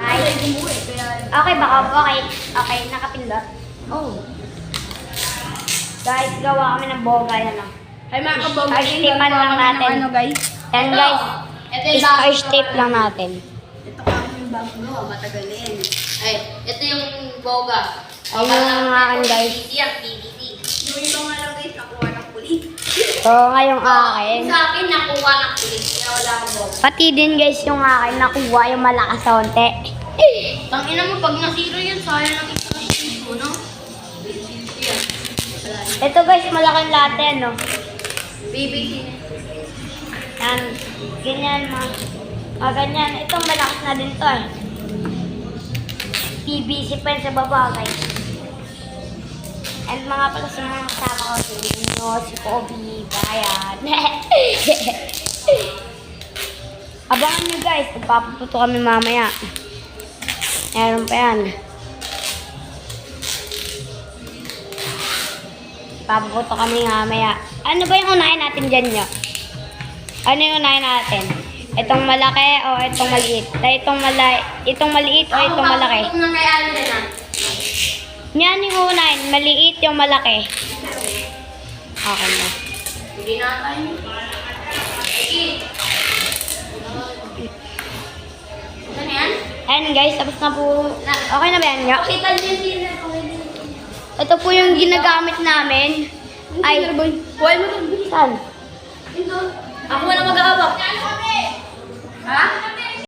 Ay, okay, baka okay, nakapindot. Oh. Guys, gawa kami ng boga yan lang. Ay mga kabog, Stipan lang natin. ano guys? Yan guys, Ito yung bago. star-tape lang natin. Ito pa yung bago mo, matagalin. Ay, ito yung boga. Ayun yung akin guys. PVD. Yung ito nga lang guys, nakuha ng kulit. So, ngayong akin. Sa akin, nakuha ng kulit. Kaya wala akong boga. Pati din guys yung akin, nakuha yung malakas sa onte. Tangina mo, pag nasiro yun, sayang lang ito mo, no? Yan. Ito guys, malaking latte, no? PVD. Yan, ganyan ganyan. Itong malakas na din to eh. PVC pa yun sa baba guys. And mga pala sa mga kasama ko, si Lino, si Kobe, Brian. Abangan nyo guys, magpapaputo kami mamaya. Meron pa yan. Papaputo kami mamaya. Ano ba yung unahin natin dyan nyo? Ano yung unahin natin? Itong malaki o itong maliit? Itong maliit o itong malaki? Ako nga kay Alden na. Yan yung unahin. Maliit yung malaki. Okay na. Hindi na tayo. Ano yan? Ayan guys, tapos na po. Okay na ba yan nyo? Kita niyo yung dealer. Ito po yung ginagamit namin. Ay, Buhay mo doon. saan? Ako na mag-aabak. Ha?